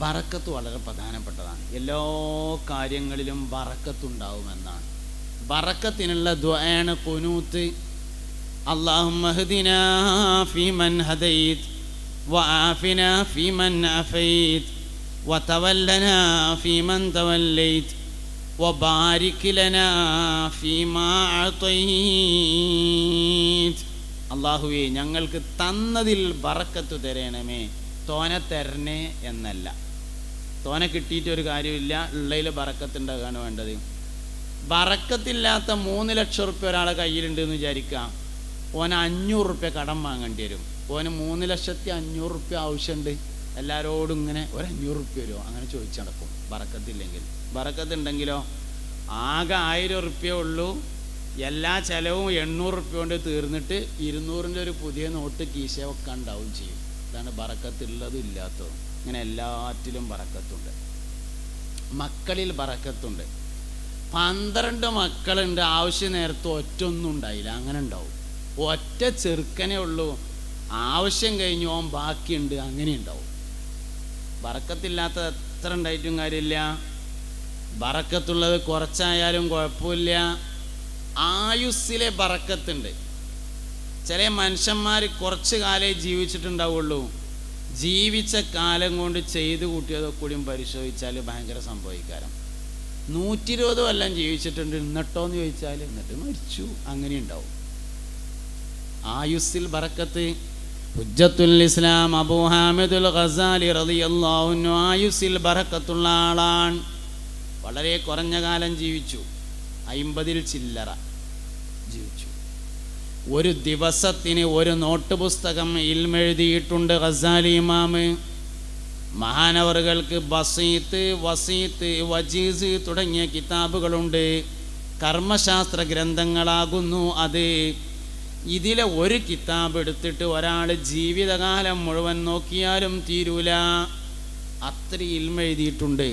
ബറക്കത്ത് വളരെ പ്രധാനപ്പെട്ടതാണ്. എല്ലാ കാര്യങ്ങളിലും ബറക്കത്തുണ്ടാവുമെന്നാണ്. ബറക്കത്തിനുള്ള ദുആയാണ് ഖുനൂത്ത്. അല്ലാഹുമ്മ ഹ്ദിനാ ഫീമൻ ഹദൈത് വആഫിനാ ഫീമൻ അഫൈത് വതവല്ലനാ ഫീമൻ തവല്ലൈത് വബാരിക് ലനാ ഫീമാ അഅതൈത്. അല്ലാഹുവേ, ഞങ്ങൾക്ക് തന്നതിൽ ബറക്കത്ത് തരണമേ. തോന തരണേ എന്നല്ല, തോന കിട്ടിയിട്ടൊരു കാര്യമില്ല, ഉള്ളതിൽ ബറക്കത്തുണ്ടാകാണ് വേണ്ടത്. ബറക്കത്തില്ലാത്ത 3 ലക്ഷം റുപ്യ ഒരാളെ കയ്യിലുണ്ട് എന്ന് വിചാരിക്കാം. ഓന് 500 റുപ്യ കടം വാങ്ങേണ്ടി വരും. ഓന് 3,500,000 റുപ്യ ആവശ്യമുണ്ട്. എല്ലാവരോടും ഇങ്ങനെ ഒരു 500 റുപ്യ വരുമോ അങ്ങനെ ചോദിച്ചു നടക്കും. ബറക്കത്തില്ലെങ്കിൽ. ബറക്കത്തുണ്ടെങ്കിലോ ആകെ 1000 റുപ്യ ഉള്ളൂ. എല്ലാ ചിലവും 800 റുപ്യ കൊണ്ട് തീർന്നിട്ട് 200-ൻ്റെ ഒരു പുതിയ നോട്ട് കീശ വെക്കാൻ ഉണ്ടാവും ചെയ്യും. ഇതാണ് ബറക്കത്തുള്ളതും ഇല്ലാത്തതും. ഇങ്ങനെ എല്ലാറ്റിലും ബറക്കത്തുണ്ട്. മക്കളിൽ ബറക്കത്തുണ്ട്. 12 മക്കളുണ്ട്, ആവശ്യ നേരത്ത് ഒറ്റൊന്നും ഉണ്ടായില്ല, അങ്ങനെ ഉണ്ടാവും. ഒറ്റ ചെറുക്കനേ ഉള്ളൂ, ആവശ്യം കഴിഞ്ഞു ഓൻ ബാക്കിയുണ്ട്, അങ്ങനെ ഉണ്ടാവും. ബറക്കത്തില്ലാത്തത് എത്ര ഉണ്ടായിട്ടും കാര്യമില്ല. ബറക്കത്തുള്ളത് കുറച്ചായാലും കുഴപ്പമില്ല. ആയുസ്സിലെ ബറക്കത്തുണ്ട്. ചില മനുഷ്യന്മാർ കുറച്ച് കാലേ ജീവിച്ചിട്ടുണ്ടാവുള്ളൂ. ജീവിച്ച കാലം കൊണ്ട് ചെയ്തു കൂട്ടിയതൊക്കെ കൂടിയും പരിശോധിച്ചാൽ ഭയങ്കര സംഭവിക്കാരം. 120 കൊല്ലം ജീവിച്ചിട്ടുണ്ട്, എന്നിട്ടോന്ന് ചോദിച്ചാൽ എന്നിട്ട് മരിച്ചു, അങ്ങനെ ഉണ്ടാവും. ആയുസ്സിൽ ബറക്കത്ത്. ഹുജ്ജത്തുൽ ഇസ്ലാം അബൂ ഹാമിദുൽ ഗസാലി റളിയല്ലാഹു അൻഹു ആയുസ്സിൽ ബറക്കത്തുള്ള ആളാണ്. വളരെ കുറഞ്ഞ കാലം ജീവിച്ചു, 50 ചില്ലറ ജീവിച്ചു. ഒരു ദിവസത്തിന് ഒരു നോട്ട് പുസ്തകം ഇൽമെഴുതിയിട്ടുണ്ട് ഗസാലി ഇമാമ്. മഹാനവറുകൾക്ക് ബസീത്ത്, വസീത്ത്, വജീസ് തുടങ്ങിയ കിതാബുകളുണ്ട്. കർമ്മശാസ്ത്ര ഗ്രന്ഥങ്ങളാകുന്നു അത്. ഇതിലെ ഒരു കിതാബ് എടുത്തിട്ട് ഒരാൾ ജീവിതകാലം മുഴുവൻ നോക്കിയാലും തീരൂല, അത്ര ഇൽമെഴുതിയിട്ടുണ്ട്.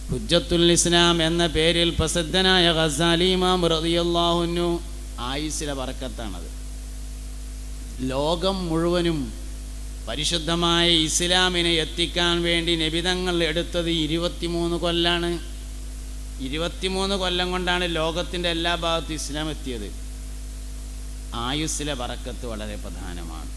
ഹുജ്ജത്തുൽ ഇസ്ലാം എന്ന പേരിൽ പ്രസിദ്ധനായ ഗസാലി ഇമാം റളിയല്ലാഹു അൻഹു ആയുസ്സിലെ ബറക്കത്താണത്. ലോകം മുഴുവനും പരിശുദ്ധമായ ഇസ്ലാമിനെ എത്തിക്കാൻ വേണ്ടി നബിതങ്ങൾ എടുത്തത് 23 കൊല്ലാണ്. 23 കൊല്ലം കൊണ്ടാണ് ലോകത്തിൻ്റെ എല്ലാ ഭാഗത്തും ഇസ്ലാം എത്തിയത്. ആയുസ്സിലെ ബറക്കത്ത് വളരെ പ്രധാനമാണ്.